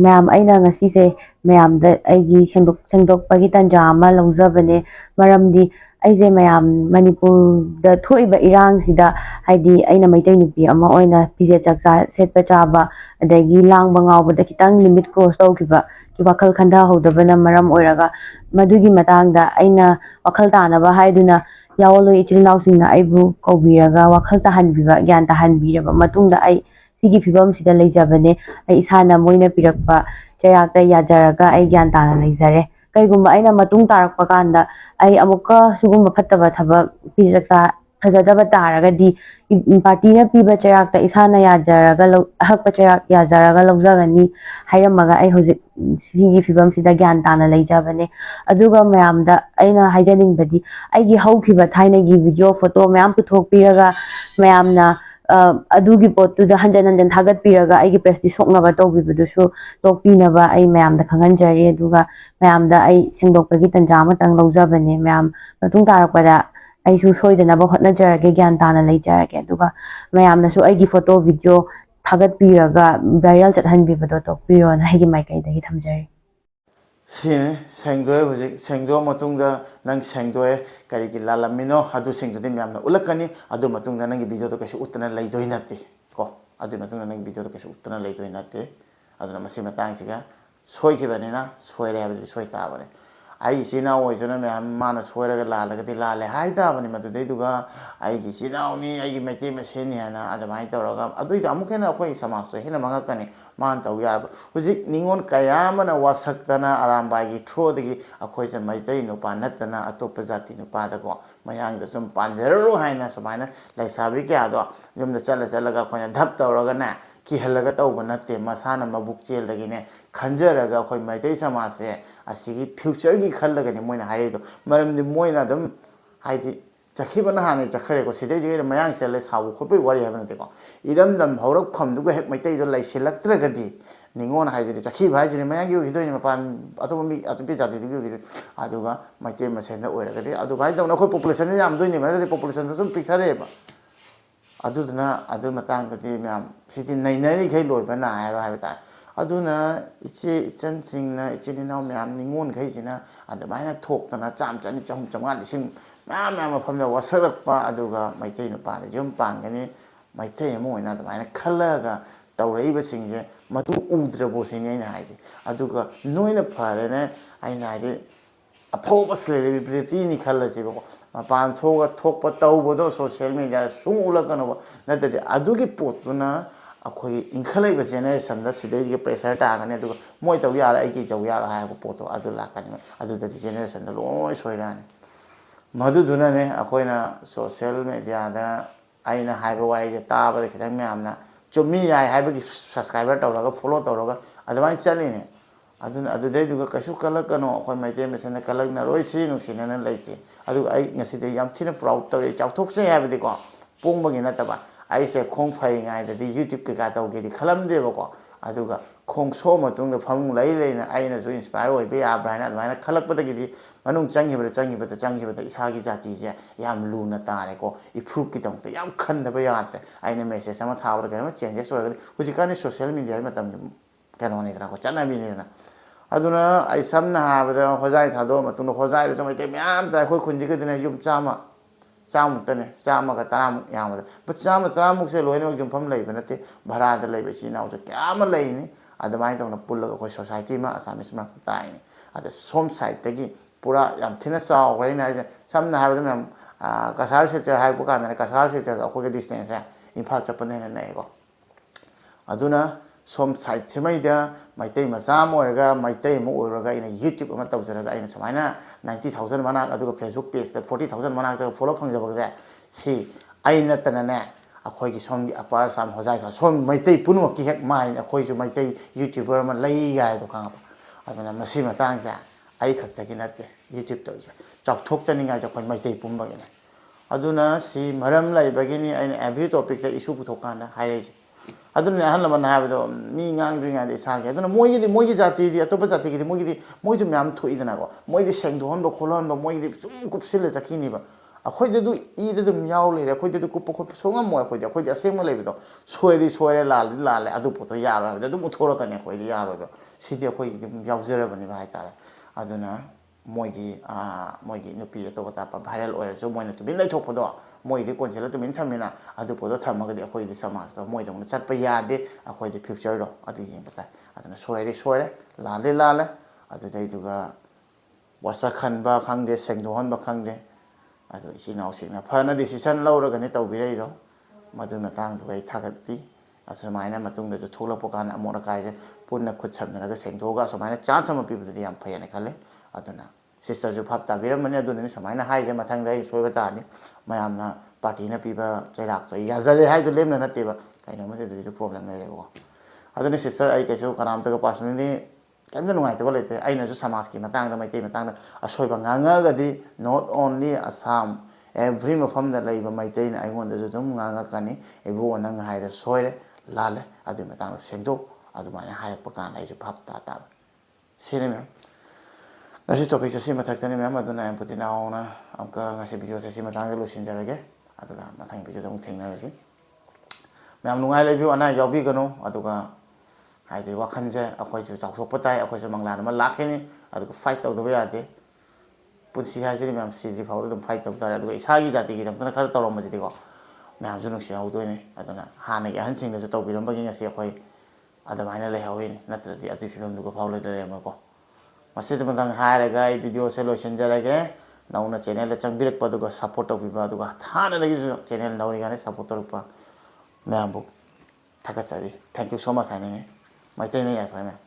Speaker 4: मैम अइना ngasi se मैम द आइगी सेंदोक पगी तंजा अमा लौजबने मरमदी अइजे मैम मणिपुर द थोइबा इरांग सिदा हाइदी अइना मैतै नुपी अमा ओइना पिजे चकचा सेटपा चाबा अदगी लांग बंगाव द कितंग लिमिट क्रॉस तौखिबा कि वखल खंदा होदबना मरम ओइरागा मदुगी मतांगदा अइना वखल तानबा हाइदुना यावलो इचिलनाव सिंगना आइबु कौबिरागा वखल ताहनबिबा ज्ञान ताहनबिरबा मतुंगदा आई सिगी फिबम सिदा लेजबने आई इसाना मोइना पिरकपा चयाकता याजरगा आई ज्ञान ताना लेजरे कईगुम अइना मतुंग तारकपा कांदा आई अमुका सुगुम फत्तबा थबक पिजकता फजदबा तारगदी पार्टीना पीबा चयाकता इसाना याजरगा हकपा चयाक याजरगा लौजगनी हाइरमगा आई होजिक सिगी फिबम सिदा ज्ञान ताना लेजबने अदुगा मयामदा अइना हाइजनिंगबदी आइगी हौखिबा थाइनगी वीडियो फोटो मयाम पुथोकपिरगा मयामना अदुगी पोतुदा हंजन हंजन थागत पिरगा आइगी पेस्टि सोकनबा तौबिबदुसु तोकपिनबा आई मयामदा खंगनजरी अदुगा मयामदा आई सेंदोकपगी तंजा अमतंग लौजबने मयाम मतुंग तारकपदा आइसु सोइदनबा होटनजरगे ज्ञान ताना लेजरगे अदुगा मयामनासु आइगी फोटो वीडियो थागत पिरगा वायरल चटहनबिबदो तोकपिरोन आइगी माइकैदगी थमजरी
Speaker 5: Sini sengdoe huji sengdo matungda nang sengdoe kari ki lalamino adu sengdo di myamna ulakani adu matungda nang video to kashi utana leidoi natti ko adu matungda nang video to kashi utana leidoi natti adu na masi matang siga soi ki bane na soi re abdi soi ta bane ai sina oi jona me mana soi ra la la gadi la le hai ta bane matu dei duga ai ki sina ni ai ki mete me seni ana adu mai ta roga adu ita amukena koi samas to hina manga kani man ta yar huji ningon kayama na wasaktana aramba gi thro digi akhoi se mai tai no pa natana atop jati no pa da ko mayang da sum panjero haina samaina laisabi kya do yum da chala ga khoi dhap ta roga na ki halaga tauba natte masana mabuk chel dagine khanjaraga khoi maitai samase asigi future gi khallaga ni moina haire do maram di moina dum haidi chakhibana hane chakhare ko sidai jige mayang sele sabu khopai wari habana te ko iram dam haurak kham du hek maitai do lai silaktra gadi ningon haide chakhi bhai jine mayang gi hidoi ni mapan atomi atopi jati di gi aduga maitai masena oiraga de adu bhai dam na khoi population ni am doi ni ma population dum picture ba aduna adu matang kati myam siti nainari khai loi bana ayro habita aduna ichi ichan singna ichi ni naw myam ningon khai sina adu baina thok tana cham chani cham chamga lising myam myam phamna wasarak pa aduga maitai nu pa jom pang gani maitai mo ina adu baina khalaga tawrei ba singje matu udra bo sini ina haidi aduga noina phare ne aina haidi aphoba celebrity ni khalasi ba mapan thoga thokpa taubodo social media sung ulakano natade adugi potuna akhoi inkhalai ba generation da sidai ge pressure ta gane aduga moi taw yara ai ki taw yara ha ko poto adu lakani adu da generation da loi soirani madu duna ne akhoina social media da aina haiba wai ge ta ba khitang myamna chumi yai haiba gi subscriber tawraga follow tawraga advance chaline adun adu dei duga kasu kalakano akhoi maite mesena kalakna roi si nu sinana laisi adu ai ngasi de yam thina proud taw chauthok se habdi ko pongbangi na taba ai se khong phari ngai da di youtube ke ka taw ge di khalam de ba ko aduga khong so matung da phang lai lai na ai na so inspire oi be ya brana adwana khalak pa da gi di manung changi ba da isa gi jati je yam lu na ta re ko I proof ki tong ta yam khan da ba ya tre ai na message sama thawra ga changes oi ga hujikani social media ma tam kano ni ra ko chana bi ni na ꯑꯗꯨꯅ ꯑꯩ ꯁꯝꯅ ꯍꯥꯏꯔꯕꯗ ꯍꯣꯖꯥꯏ ꯊꯥꯗꯣꯛꯑ ꯃꯇꯨꯡꯗ ꯍꯣꯖꯥꯏꯗꯁꯨ ꯃꯩꯇꯩ ꯃꯌꯥꯝ ꯇꯥꯏ ꯑꯩꯈꯣꯏ ꯈꯨꯟꯁꯤ ꯈꯛꯇꯅꯦ ꯌꯨꯝ ꯆꯥꯝꯃꯨꯛꯇꯅꯦ 110 ꯌꯥꯝꯕꯗ 110 ꯂꯣꯏꯅꯃꯛ ꯌꯨꯝꯐꯝ ꯂꯩꯕ ꯅꯠꯇꯦ ꯚꯔꯥꯗ ꯂꯩꯕ ꯏꯆꯤꯟ ꯏꯅꯥꯎꯁꯨ ꯀꯌꯥ ꯑꯃ ꯂꯩꯅꯤ ꯑꯗꯨꯃꯥꯏꯅ ꯇꯧꯅ ꯄꯨꯜꯂꯒ ꯑꯩꯈꯣꯏ ꯁꯣꯁꯥꯏꯇꯤ ꯑꯃ ꯑꯁꯥꯃꯤꯁ ꯃꯔꯛꯇ ꯇꯥꯏꯅꯤ ꯑꯗ ꯁꯣꯝ ꯁꯥꯏꯠꯇꯒꯤ ꯄꯨꯔꯥ ꯌꯥꯝ ꯊꯤꯅ ꯆꯥꯎꯈ꯭ꯔꯦ ꯑꯩꯅ ꯍꯥꯏꯁꯦ ꯁꯝꯅ ꯍꯥꯏꯔꯕꯗ ꯃꯌꯥꯝ ꯀꯁꯥꯔ ꯁꯦꯛꯇꯔ ꯍꯥꯏꯔꯛꯄ ꯀꯥꯟꯗꯅꯦ ꯀꯁꯥꯔ ꯁꯦꯛꯇꯔꯒ ꯑꯩꯈꯣꯏꯒ ꯗꯤꯁꯇꯦꯟꯁꯁꯦ ꯏꯝꯐꯥꯜ ꯆꯠꯄꯅ ꯍꯦꯟꯅ ꯅꯛꯑꯦꯀꯣ ꯑꯗꯨꯅ ꯁꯣꯝ ꯁꯥꯏꯠꯁꯤꯃꯩꯗ ꯃꯩꯇꯩ ꯃꯆꯥ ꯑꯃ ꯑꯣꯏꯔꯒ ꯃꯩꯇꯩ ꯑꯃ ꯑꯣꯏꯔꯒ ꯑꯩꯅ ꯌꯨꯇ꯭ꯌꯨꯕ ꯑꯃ ꯇꯧꯖꯔꯒ ꯑꯩꯅ ꯁꯨꯃꯥꯏꯅ 90,000 ꯃꯅꯥꯛ ꯑꯗꯨꯒ ꯐꯦꯁꯕꯨꯛ ꯄꯦꯖꯇ 40,000 ꯃꯅꯥꯛꯇ ꯐꯣꯂꯣ ꯐꯪꯖꯕꯁꯦ ꯁꯤ ꯑꯩ ꯅꯠꯇꯅꯅꯦ ꯑꯩꯈꯣꯏꯒꯤ ꯁꯣꯝꯒꯤ ꯑꯄꯥꯔ ꯑꯁꯥꯝ ꯍꯣꯖꯥꯏ ꯁꯣꯝ ꯃꯩꯇꯩ ꯄꯨꯝꯅꯃꯛꯀꯤ ꯍꯦꯛ ꯃꯥꯏꯅ ꯑꯩꯈꯣꯏꯁꯨ ꯃꯩꯇꯩ ꯌꯨꯇ꯭ꯌꯨꯕꯔ ꯑꯃ ꯂꯩ ꯍꯥꯏꯗꯣ ꯈꯪꯉꯕ ꯑꯗꯨꯅ ꯃꯁꯤ ꯃꯇꯥꯡꯁꯦ ꯑꯩ ꯈꯛꯇꯒꯤ ꯅꯠꯇꯦ ꯌꯨꯇ꯭ꯌꯨꯕ ꯇꯧꯔꯤꯁꯦ ꯆꯥꯎꯊꯣꯛꯆꯅꯤꯡꯉꯥꯏꯁꯦ ꯑꯩꯈꯣꯏ ꯃꯩꯇꯩ ꯄꯨꯝꯕꯒꯤꯅꯦ ꯑꯗꯨꯅ ꯁꯤ ꯃꯔꯝ ꯂꯩꯕꯒꯤꯅꯤ ꯑꯩꯅ ꯑꯦꯚ꯭ꯔꯤ ꯇꯣꯄꯤꯛꯇ ꯏꯁꯨ ꯄꯨꯊꯣꯛꯀꯥꯟꯗ ꯍꯥꯏꯔꯛꯏꯁꯦ ꯑꯗꯨꯅ ꯑꯍꯜ ꯂꯃꯟ ꯍꯥꯏꯕꯗꯣ ꯃꯤ ꯉꯥꯡꯗ꯭ꯔꯤꯉꯩꯗ ꯏꯁꯥꯒꯤ ꯑꯗꯨꯅ ꯃꯣꯏꯒꯤ ꯖꯥꯇꯤꯗꯤ ꯑꯇꯣꯞꯄ ꯖꯥꯇꯤꯒꯤꯗꯤ ꯃꯣꯏꯁꯨ ꯃꯌꯥꯝ ꯊꯣꯛꯏꯗꯅꯀꯣ ꯃꯣꯏꯗꯤ ꯁꯦꯡꯗꯣꯛꯍꯟꯕ ꯈꯣꯠꯍꯟꯕ ꯃꯣꯏꯒꯤꯗꯤ ꯁꯨꯝ ꯀꯨꯞꯁꯤꯜꯂ ꯆꯠꯈꯤꯅꯤꯕ ꯑꯩꯈꯣꯏꯗꯗꯨ ꯏꯗ ꯑꯗꯨꯝ ꯌꯥꯎ ꯂꯩꯔꯦ ꯑꯩꯈꯣꯏꯗꯗꯤ ꯀꯨꯞꯄ ꯈꯣꯠꯄ ꯁꯨꯡꯉꯝꯃꯣꯏ ꯑꯩꯈꯣꯏꯗꯤ ꯑꯁꯦꯡꯕ ꯂꯩꯕꯗꯣ ꯁꯣꯏꯔꯗꯤ ꯁꯣꯏꯔꯦ ꯂꯥꯜꯂꯗꯤ ꯂꯥꯜꯂꯦ ꯑꯗꯨ ꯄꯣꯠꯇꯣ ꯌꯥꯔꯣꯏ ꯍꯥꯏꯕꯗ ꯑꯗꯨꯝ ꯎꯠꯊꯣꯔꯛꯀꯅꯤ ꯑꯩꯈꯣꯏꯗꯤ ꯌꯥꯔꯣꯏꯕ ꯁꯤꯗꯤ ꯑꯩꯈꯣꯏꯒꯤꯗꯤ ꯑꯗꯨꯝ ꯌꯥꯎꯖꯔꯕꯅꯦꯕ ꯍꯥꯏꯇꯥꯔꯦ ꯑꯗꯨꯅ ꯃꯣꯏꯒꯤ ꯅꯨꯄꯤ ꯑꯇꯣꯞ ꯑꯇꯥꯞꯄ ꯚꯥꯏꯔꯦꯜ ꯑꯣꯏꯔꯁꯨ ꯃꯣꯏꯅ ꯇꯨꯃꯤꯟ ꯂꯩꯊꯣꯛꯄꯗꯣ ꯃꯣꯏꯗꯤ ꯀꯣꯟꯁꯤꯜꯂ ꯇꯨꯃꯤꯟ ꯊꯝꯃꯤꯅ ꯑꯗꯨ ꯄꯣꯠꯇꯣ ꯊꯝꯃꯒꯗꯤ ꯑꯩꯈꯣꯏꯗꯤ ꯁꯃꯥꯖꯇꯣ ꯃꯣꯏꯗꯧꯅ ꯆꯠꯄ ꯌꯥꯗꯦ ꯑꯩꯈꯣꯏꯗꯤ ꯐ꯭ꯌꯨꯆꯔꯗꯣ ꯑꯗꯨ ꯌꯦꯡꯕ ꯇꯥꯏ ꯑꯗꯨꯅ ꯁꯣꯏꯔꯗꯤ ꯁꯣꯏꯔꯦ ꯂꯥꯜꯂꯦ ꯂꯥꯜꯂꯦ ꯑꯗꯨꯗꯩꯗꯨꯒ ꯋꯥꯁꯛ ꯈꯟꯕ ꯈꯪꯗꯦ ꯁꯦꯡꯗꯣꯛꯍꯟꯕ ꯈꯪꯗꯦ ꯑꯗꯨ ꯏꯆꯤꯜ ꯏꯅꯥꯎꯁꯤꯡꯅ ꯐꯅ ꯗꯤꯁꯤꯖꯟ ꯂꯧꯔꯒꯅꯤ ꯇꯧꯕꯤꯔꯛꯏꯗꯣ ꯃꯗꯨꯒꯤ ꯃꯇꯥꯡꯗꯨꯒ ꯑꯩ ꯊꯥꯒꯠꯄꯤ ꯑꯁꯨꯃꯥꯏꯅ ꯃꯇꯨꯡꯗꯁꯨ ꯊꯣꯛꯂꯛꯄ ꯀꯥꯟꯗ ꯑꯃꯣꯠ ꯑꯀꯥꯏꯁꯦ ꯄꯨꯟꯅ ꯈꯨꯠ ꯁꯝꯅꯔꯒ ꯁꯦꯡꯗꯣꯛꯑꯒ ꯑꯁꯨꯃꯥꯏꯅ ꯆꯥꯟꯁ ꯑꯃ ꯄꯤꯕꯗꯨꯗꯤ ꯌꯥꯝ ꯐꯩꯌꯦꯅ ꯈꯜꯂꯦ ꯑꯗꯨꯅ ꯁꯤꯁꯇꯔꯁꯨ ꯚꯥꯞ ꯇꯥꯕꯤꯔꯝꯃꯅꯤ ꯑꯗꯨꯅꯅꯤ ꯁꯨꯃꯥꯏꯅ ꯍꯥꯏꯁꯦ ꯃꯊꯪꯗ ꯑꯩ ꯁꯣꯏꯕ ꯇꯥꯔꯅꯤ ꯃꯌꯥꯝꯅ ꯄꯥꯔꯇꯤꯅ ꯄꯤꯕ ꯆꯩꯔꯥꯛꯇꯣ ꯑꯩ ꯌꯥꯖꯔꯦ ꯍꯥꯏꯗꯣ ꯂꯦꯝꯅ ꯅꯠꯇꯦꯕ ꯀꯩꯅꯣꯃꯗꯤ ꯑꯗꯨꯗꯤ ꯄ꯭ꯔꯣꯕ꯭ꯂꯦꯝ ꯂꯩꯔꯦꯕꯀꯣ ꯑꯗꯨꯅ ꯁꯤꯁꯇꯔ ꯑꯩ ꯀꯩꯁꯨ ꯀꯅꯥꯝꯇꯒ ꯄꯥꯔꯁꯣꯅꯦꯜꯂꯤ ꯀꯩꯝꯇ ꯅꯨꯡꯉꯥꯏꯇꯕ ꯂꯩꯇꯦ ꯑꯩꯅꯁꯨ ꯁꯃꯥꯖꯀꯤ ꯃꯇꯥꯡꯗ ꯃꯩꯇꯩ ꯃꯇꯥꯡꯗ ꯑꯁꯣꯏꯕ ꯉꯥꯡꯉꯒꯗꯤ ꯅꯣꯠ ꯑꯣꯟꯂꯤ ꯑꯁꯥꯝ ꯑꯦꯚ꯭ꯔꯤ ꯃꯐꯝꯗ ꯂꯩꯕ ꯃꯩꯇꯩꯅ ꯑꯩꯉꯣꯟꯗꯁꯨ ꯑꯗꯨꯝ ꯉꯥꯡꯉꯛꯀꯅꯤ ꯏꯕꯨꯡꯉꯣ ꯅꯪ ꯍꯥꯏꯔ ꯁꯣꯏꯔꯦ ꯂꯥꯜꯂꯦ ꯑꯗꯨꯒꯤ ꯃꯇꯥꯡꯗ ꯁꯦꯡꯗꯣꯛ ꯑꯗꯨꯃꯥꯏꯅ ꯍꯥꯏꯔꯛꯄ ꯀꯥꯟꯗ ꯑꯩꯁꯨ ꯚꯥꯞ ꯇꯥꯕ ꯁꯤꯅꯤ ꯃꯦꯝ ꯉꯁꯤ ꯇꯣꯄꯤꯛꯁꯦ ꯁꯤ ꯃꯊꯛꯇꯅꯤ ꯃꯦꯝ ꯑꯗꯨꯅ ꯑꯦꯝꯄꯇꯤ ꯅꯥꯎꯅ ꯑꯃꯨꯛꯀ ꯉꯁꯤ ꯚꯤꯗꯤꯑꯣꯁꯦ ꯁꯤ ꯃꯇꯥꯡꯗ ꯂꯣꯏꯁꯤꯟꯖꯔꯒꯦ ꯑꯗꯨꯒ ꯃꯊꯪ ꯚꯤꯗꯤꯑꯣꯗ ꯑꯃꯨꯛ ꯊꯦꯡꯅꯔꯁꯤ ꯃꯌꯥꯝ ꯅꯨꯡꯉꯥꯏ ꯂꯩꯕꯤꯌꯨ ꯑꯅꯥ ꯑꯌꯦꯛ ꯌꯥꯎꯕꯤꯒꯅꯨ ꯑꯗꯨꯒ ꯍꯥꯏꯗꯤ ꯋꯥꯈꯜꯁꯦ ꯑꯩꯈꯣꯏꯁꯨ ꯆꯥꯎꯊꯣꯛꯄ ꯇꯥꯏ ꯑꯩꯈꯣꯏꯁꯨ ꯃꯪꯂꯥꯟ ꯑꯃ ꯂꯥꯛꯈꯤꯅꯤ ꯑꯗꯨꯒ ꯐꯥꯏꯠ ꯇꯧꯗꯕ ꯌꯥꯗꯦ ꯄꯨꯟꯁꯤ ꯍꯥꯏꯁꯤꯗꯤ ꯃꯌꯥꯝ ꯁꯤꯗ꯭ꯔꯤ ꯐꯥꯎꯕꯗ ꯑꯗꯨꯝ ꯐꯥꯏꯠ ꯇꯧꯕ ꯇꯥꯔꯦ ꯑꯗꯨꯒ ꯏꯁꯥꯒꯤ ꯖꯥꯇꯤꯒꯤꯗꯃꯛꯇꯅ ꯈꯔ ꯇꯧꯔꯝꯕꯁꯤꯗꯤꯀꯣ ꯃꯌꯥꯝꯁꯨ ꯅꯨꯡꯁꯤꯍꯧꯗꯣꯏꯅꯤ ꯑꯗꯨꯅ ꯍꯥꯟꯅꯒꯤ ꯑꯍꯟꯁꯤꯡꯅꯁꯨ ꯇꯧꯕꯤꯔꯝꯕꯒꯤ ꯉꯁꯤ ꯑꯩꯈꯣꯏ ꯑꯗꯨꯃꯥꯏꯅ ꯂꯩꯍꯧꯔꯤꯅꯤ ꯅꯠꯇ꯭ꯔꯗꯤ ꯑꯗꯨꯒꯤ ꯐꯤꯕꯝꯗꯨꯒ ꯐꯥꯎ ꯂꯩꯔꯝꯃꯣꯏꯀꯣ ꯃꯁꯤꯗꯃꯛꯇꯪ ꯍꯥꯏꯔꯒ ꯑꯩ ꯚꯤꯗꯤꯑꯣꯁꯦ ꯂꯣꯏꯁꯤꯟꯖꯔꯒꯦ ꯅꯧꯅ ꯆꯦꯅꯦꯜꯗ ꯆꯪꯕꯤꯔꯛꯄ ꯑꯗꯨꯒ ꯁꯞꯄꯣꯔꯠ ꯇꯧꯕꯤꯕ ꯑꯗꯨꯒ ꯍꯥꯟꯅꯗꯒꯤꯁꯨ ꯆꯦꯅꯦꯜ ꯅꯧꯔꯤꯀꯥꯟꯗ ꯁꯞꯄꯣꯔꯠ ꯇꯧꯔꯛꯄ ꯃꯌꯥꯝꯕꯨ ꯊꯥꯒꯠꯆꯔꯤ ꯊꯦꯡꯛ ꯌꯨ ꯁꯣ ꯃꯆ ꯍꯥꯏꯅꯤꯡꯉꯤ ꯃꯩꯇꯩꯅ ꯌꯥꯏꯐꯔꯦ ꯃꯦꯝ